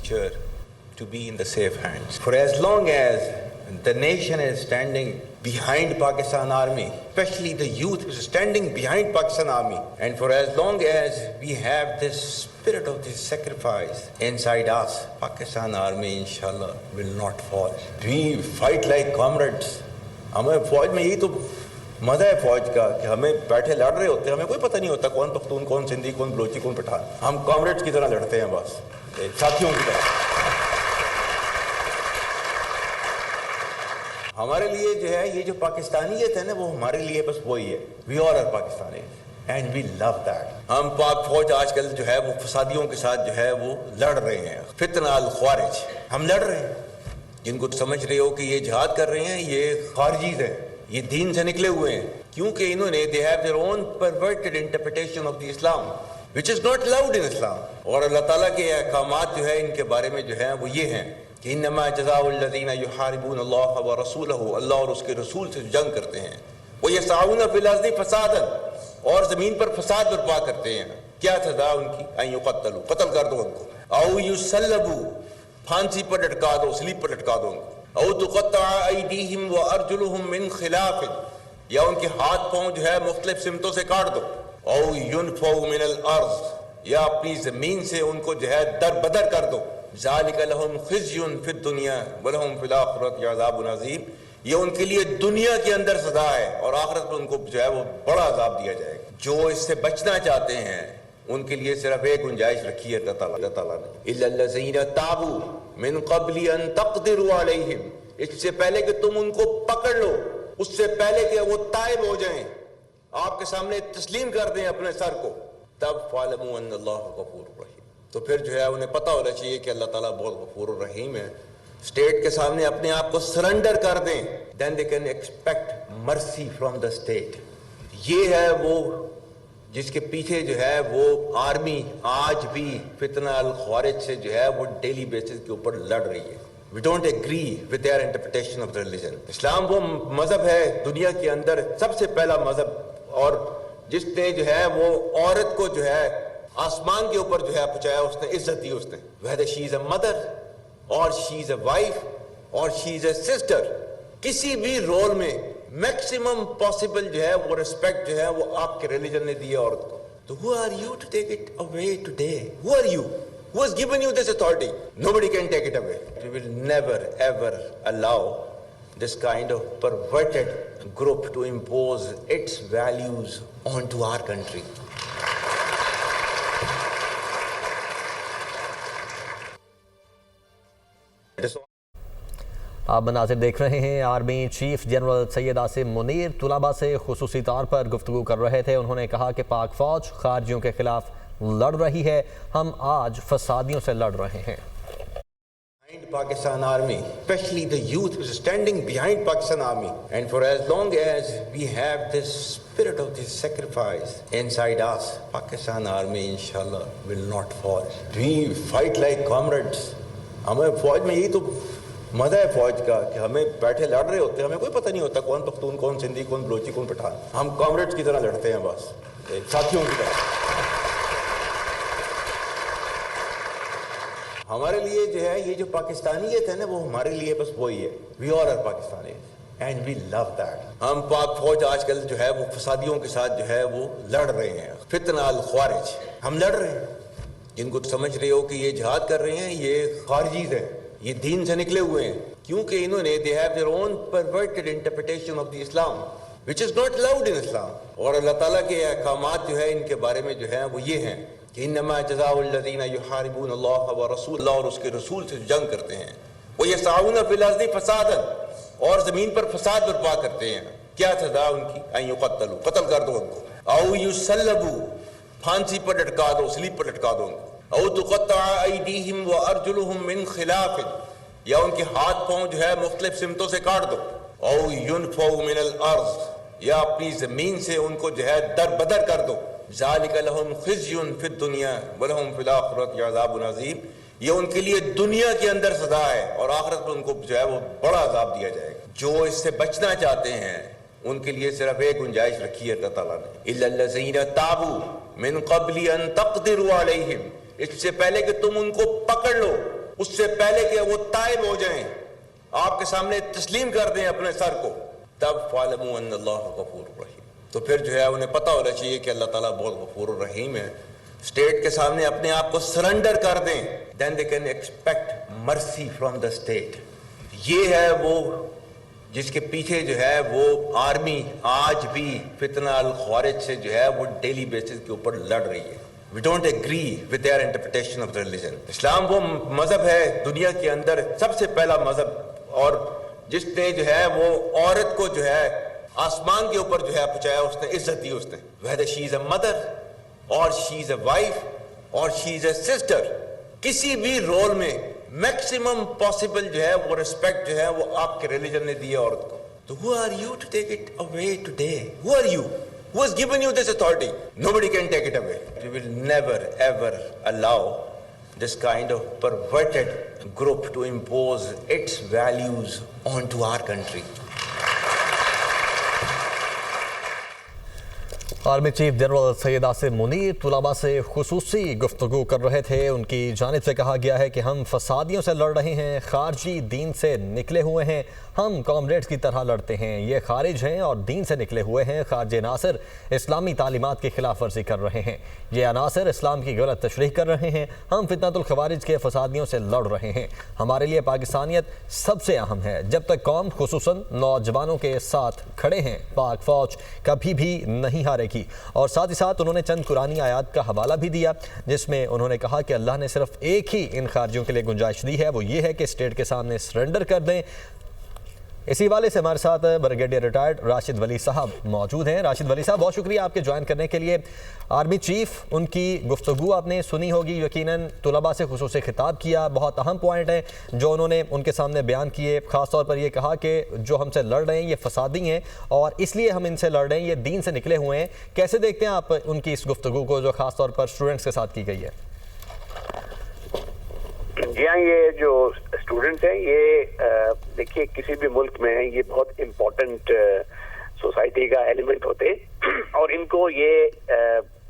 future to be in the safe hands. For as long as the nation is standing behind Pakistan Army, especially the youth is standing behind Pakistan Army, and for as long as we have this spirit of this sacrifice inside us, Pakistan Army inshallah will not fall. We fight like comrades. ہمیں فوج میں یہی تو مزہ ہے فوج کا کہ ہمیں بیٹھے لڑ رہے ہوتے ہیں, ہمیں کوئی پتہ نہیں ہوتا کون پختون, کون سندھی, کون بلوچی, کون پٹھان. ہم کامریڈز کی طرح لڑتے ہیں, بس ساتھیوں کی طرح. ہمارے لیے جو ہے یہ جو پاکستانیت ہے نا, وہ ہمارے لیے بس وہی ہے. We all are Pakistanis and we love that. ہم پاک فوج آج کل جو ہے وہ فسادیوں کے ساتھ جو ہے وہ لڑ رہے ہیں. فتنہ الخوارج, ہم لڑ رہے ہیں. جن کو سمجھ رہے ہو کہ یہ جہاد کر رہے ہیں, یہ خارجیز ہیں, یہ دین سے نکلے ہوئے ہیں, کیونکہ انہوں نے they have their own perverted interpretation of the Islam which is not allowed in Islam. اور اللہ تعالیٰ کے احکامات جو ہے ان کے بارے میں جو ہے وہ یہ ہیں کہ انما جزاء الذین یحاربون اللہ ورسولہ, اللہ اور اس کے رسول سے جنگ کرتے ہیں, ویسعون فی الارض فسادا, اور زمین پر فساد برپا کرتے ہیں. کیا سزا ان کی؟ ان یقتلوا, قتل کر دو ان کو, او یصلبوا, پھانسی پر لٹکا دو, سلیب پر لٹکا دو ان کو, او تقطع ایدیہم وارجلہم من خلاف, یا ان کے ہاتھ پاؤں جو ہے مختلف سمتوں سے کاٹ دو, او ینفوا من الارض, یا اپنی زمین سے ان کو جو ہے در بدر کر دو. ذالک لہم خزی فی الدنیا ولہم فی الآخرۃ عذاب عظیم, یہ ان کے لیے دنیا کے اندر سزا ہے اور آخرت میں ان کو جو ہے وہ بڑا عذاب دیا جائے گا. جو اس سے بچنا چاہتے ہیں ان کے لیے صرف ایک گنجائش رکھی ہے اللہ تعالیٰ نے, الا الذین تابوا من قبل ان تقدروا علیہم, اس سے پہلے کہ تم ان کو پکڑ لو, اس سے پہلے کہ وہ تائب ہو جائیں, آپ کے سامنے تسلیم کر دیں اپنے سر کو, تب فعلموا ان اللہ غفور رحیم. تو پھر جو ہے انہیں پتہ ہونا چاہیے کہ اللہ تعالیٰ بہت غفور الرحیم ہے. اسٹیٹ کے سامنے اپنے آپ کو سرنڈر کر دیں, then they can expect mercy from the state. یہ ہے وہ جس کے پیچھے جو ہے وہ آرمی آج بھی فتنہ الخوارج سے جو ہے وہ ڈیلی بیسس کے اوپر لڑ رہی ہے. We don't agree with their interpretation of the religion. اسلام وہ مذہب ہے دنیا کے اندر سب سے پہلا مذہب, اور جس نے جو ہے وہ عورت کو جو ہے آسمان کے اوپر جو ہے پہنچایا, اس نے عزت دی. اس نے whether she is a mother or she is a wife or she is a sister, کسی بھی رول میں میکسیمم پاسبل جو ہے وہ ریسپیکٹ جو ہے وہ آپ کے ریلیجن نے دی ہے عورت کو. تو who are you to take it away today? Who are you? Who has given you this authority? Nobody can take it away. We will never ever allow this kind of perverted group to impose its values onto our country. آپ مناظر دیکھ رہے ہیں. Army chief general Syed Asim Munir طلباء سے خصوصی طور پر گفتگو کر رہے تھے. انہوں نے کہا کہ پاک فوج خارجیوں کے خلاف لڑ رہی ہے, ہم آج فسادیوں سے لڑ رہے ہیں. Pakistan Army, especially the youth is standing behind Pakistan Army, and for as long as we have this spirit of this sacrifice inside us, Pakistan Army inshallah will not fall. We fight like comrades. ہمیں فوج میں یہی تو مزہ ہے فوج کا کہ ہمیں بیٹھے لڑ رہے ہوتے ہیں, ہمیں کوئی پتہ نہیں ہوتا کون پختون, کون سندھی, کون بلوچی, کون پٹھان. ہم کامریڈز کی طرح لڑتے ہیں, بس ساتھیوں کی طرح. ہمارے لیے جو ہے یہ جو پاکستانیت ہے نا, وہ ہمارے لیے بس وہی ہے. We all are Pakistanis and we love that. ہم پاک فوج آج کل جو ہے وہ فسادیوں کے ساتھ جو ہے وہ لڑ رہے ہیں. فتنہ الخوارج, ہم لڑ رہے ہیں. جن کو سمجھ رہے ہو کہ یہ جہاد کر رہے ہیں, یہ خارجیز ہیں, یہ دین سے نکلے ہوئے ہیں, کیونکہ انہوں نے they have their own perverted interpretation of the Islam which is not allowed in Islam. اور اللہ تعالیٰ کے احکامات جو ہے ان کے بارے میں جو ہے وہ یہ ہیں کہ انما جزاء الذین یحاربون اللہ ورسولہ, اللہ اور اس کے رسول سے جنگ کرتے ہیں, ویسعون فی الارض فسادا, اور زمین پر فساد برپا کرتے ہیں. کیا سزا ان کی؟ ان یقتلوا, قتل کر دو ان کو, او یصلبوا, پھانسی پر لٹکا دو, سلیب پر لٹکا دو ان کو, او تقطع ایدیہم وارجلہم من خلاف, یا ان کے ہاتھ پاؤں جو ہے مختلف سمتوں سے کاٹ دو, او ینفوا من الارض, یا اپنی زمین سے ان کو جو ہے در بدر کر دو. ذالک لہم خزی فی الدنیا ولہم فی الآخرۃ عذاب عظیم, یہ ان کے لیے دنیا کے اندر سزا ہے اور آخرت میں ان کو جو ہے وہ بڑا عذاب دیا جائے گا. جو اس سے بچنا چاہتے ہیں ان کے لیے صرف ایک گنجائش رکھی ہے اللہ تعالیٰ نے, الا الذین تابوا من قبل ان تقدروا علیہم, اس سے پہلے کہ تم ان کو پکڑ لو, اس سے پہلے کہ وہ تائب ہو جائیں, آپ کے سامنے تسلیم کر دیں اپنے سر کو, تب فَاعْلَمُوا أَنَّ اللَّهَ غَفُورٌ رَحِيمٌ. تو پھر جو ہے انہیں پتہ ہونا چاہیے کہ اللہ تعالیٰ بہت غفور الرحیم ہے. اسٹیٹ کے سامنے اپنے آپ کو سرنڈر کر دیں, دین دے کین ایکسپیکٹ مرسی فرام دا اسٹیٹ. یہ ہے وہ جس کے پیچھے جو ہے وہ آرمی آج بھی فتنہ الخوارج سے جو ہے وہ ڈیلی بیسس کے اوپر لڑ رہی ہے. We don't agree with their interpretation of the religion. اسلام وہ مذہب ہے دنیا کے اندر سب سے پہلا مذہب, اور جس نے جو ہے وہ عورت کو جو ہے آسمان کے اوپر جو ہے پہنچایا, اس نے عزت دی. اس نے whether she is a mother or she is a wife or she is a sister, کسی بھی رول میں میکسیمم پاسبل جو ہے وہ ریسپیکٹ جو ہے وہ آپ کے ریلیجن نے دی ہے عورت کو. تو who are you to take it away today? Who are you? Who has given you this authority? Nobody can take it away. We will never ever allow this kind of perverted group to impose its values onto our country. Army chief general Syed Asim Munir طلباء سے خصوصی گفتگو کر رہے تھے. ان کی جانب سے کہا گیا ہے کہ ہم فسادیوں سے لڑ رہے ہیں, خارجی دین سے نکلے ہوئے ہیں, ہم کامریڈز کی طرح لڑتے ہیں, یہ خارج ہیں اور دین سے نکلے ہوئے ہیں. خارج عناصر اسلامی تعلیمات کی خلاف ورزی کر رہے ہیں, یہ عناصر اسلام کی غلط تشریح کر رہے ہیں. ہم فتنۃ الخوارج کے فسادیوں سے لڑ رہے ہیں. ہمارے لیے پاکستانیت سب سے اہم ہے. جب تک قوم خصوصاً نوجوانوں کے ساتھ کھڑے ہیں, پاک فوج کبھی بھی نہیں ہارے گی. اور ساتھ ہی ساتھ انہوں نے چند قرآنی آیات کا حوالہ بھی دیا, جس میں انہوں نے کہا کہ اللہ نے صرف ایک ہی ان خارجیوں کے لیے گنجائش دی ہے, وہ یہ ہے کہ اسٹیٹ کے سامنے سرنڈر کر دیں. اسی حوالے سے ہمارے ساتھ بریگیڈیئر ریٹائرڈ راشد ولی صاحب موجود ہیں. راشد ولی صاحب, بہت شکریہ آپ کے جوائن کرنے کے لیے. آرمی چیف, ان کی گفتگو آپ نے سنی ہوگی, یقیناً طلباء سے خصوصی خطاب کیا, بہت اہم پوائنٹ ہیں جو انہوں نے ان کے سامنے بیان کیے. خاص طور پر یہ کہا کہ جو ہم سے لڑ رہے ہیں یہ فسادی ہیں اور اس لیے ہم ان سے لڑ رہے ہیں, یہ دین سے نکلے ہوئے ہیں. کیسے دیکھتے ہیں آپ ان کی اس گفتگو کو جو خاص طور پر اسٹوڈنٹس کے ساتھ کی گئی ہے؟ جی ہاں, یہ جو اسٹوڈنٹس ہیں یہ دیکھیے کسی بھی ملک میں یہ بہت امپورٹنٹ سوسائٹی کا ایلیمنٹ ہوتے ہیں, اور ان کو یہ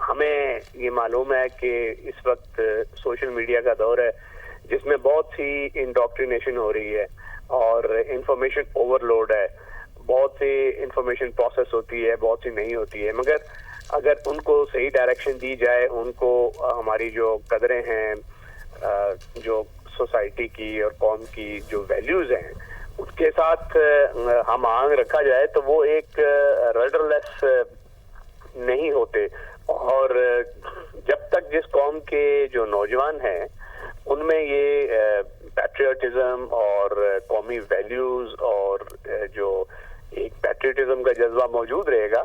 ہمیں یہ معلوم ہے کہ اس وقت سوشل میڈیا کا دور ہے جس میں بہت سی انڈاکٹرینیشن ہو رہی ہے اور انفارمیشن اوور لوڈ ہے. بہت سی انفارمیشن پروسیس ہوتی ہے, بہت سی نہیں ہوتی ہے, مگر اگر ان کو صحیح ڈائریکشن دی جائے, ان کو ہماری جو قدریں ہیں, جو سوسائٹی کی اور قوم کی جو ویلیوز ہیں اس کے ساتھ ہم آہنگ رکھا جائے, تو وہ ایک رڈر لیس نہیں ہوتے. اور جب تک جس قوم کے جو نوجوان ہیں ان میں یہ پیٹریوٹزم اور قومی ویلیوز اور جو ایک پیٹریوٹزم کا جذبہ موجود رہے گا,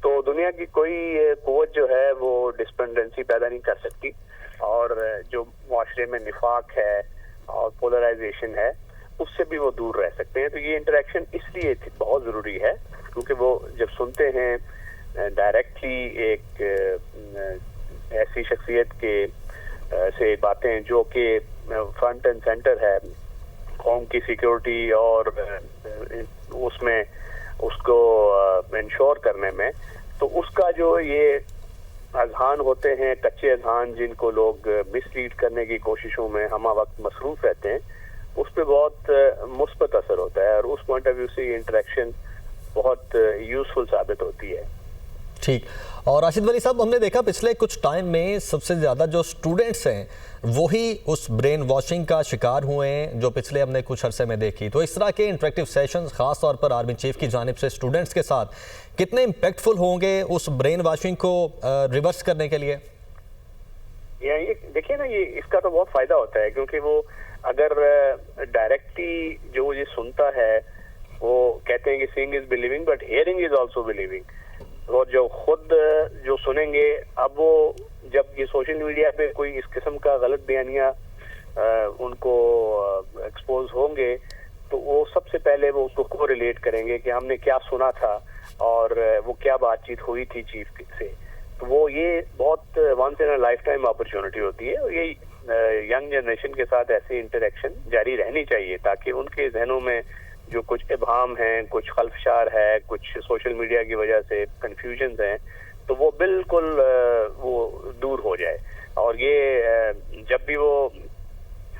تو دنیا کی کوئی قوت جو ہے وہ ڈسپینڈنسی پیدا نہیں کر سکتی. اور جو معاشرے میں نفاق ہے اور پولرائزیشن ہے اس سے بھی وہ دور رہ سکتے ہیں. تو یہ انٹریکشن اس لیے بہت ضروری ہے کیونکہ وہ جب سنتے ہیں ڈائریکٹلی ایک ایسی شخصیت کے سے باتیں جو کہ فرنٹ اینڈ سینٹر ہے قوم کی سیکیورٹی اور اس میں اس کو انشور کرنے میں, تو اس کا جو یہ اذہان ہوتے ہیں, کچے اذہان جن کو لوگ مس لیڈ کرنے کی کوششوں میں ہمہ وقت مصروف رہتے ہیں, اس پہ بہت مثبت اثر ہوتا ہے. اور اس پوائنٹ آف ویو سے یہ انٹریکشن بہت یوزفل ثابت ہوتی ہے. ٹھیک. اور راشد ولی صاحب, ہم نے دیکھا پچھلے کچھ ٹائم میں سب سے زیادہ جو اسٹوڈنٹس ہیں وہی اس برین واشنگ کا شکار ہوئے ہیں جو پچھلے ہم نے کچھ عرصے میں دیکھی. تو اس طرح کے انٹریکٹیو سیشنز خاص طور پر آرمی چیف کی جانب سے اسٹوڈنٹس کے ساتھ کتنے امپیکٹفل ہوں گے اس برین واشنگ کو ریورس کرنے کے لیے؟ یہ دیکھیے نا, یہ اس کا تو بہت فائدہ ہوتا ہے کیونکہ وہ اگر ڈائریکٹلی جو یہ سنتا ہے, وہ کہتے ہیں کہ seeing is believing but hearing is also believing, اور جو خود جو سنیں گے, اب وہ جب یہ سوشل میڈیا پہ کوئی اس قسم کا غلط بیانیہ ان کو ایکسپوز ہوں گے, تو وہ سب سے پہلے وہ اس کو ریلیٹ کریں گے کہ ہم نے کیا سنا تھا اور وہ کیا بات چیت ہوئی تھی چیف سے. تو وہ یہ بہت once in a lifetime opportunity ہوتی ہے, اور یہ ینگ جنریشن کے ساتھ ایسی انٹریکشن جاری رہنی چاہیے تاکہ ان کے ذہنوں میں جو کچھ ابہام ہیں, کچھ خلفشار ہے, کچھ سوشل میڈیا کی وجہ سے کنفیوژنز ہیں, تو وہ بالکل وہ دور ہو جائے. اور یہ جب بھی وہ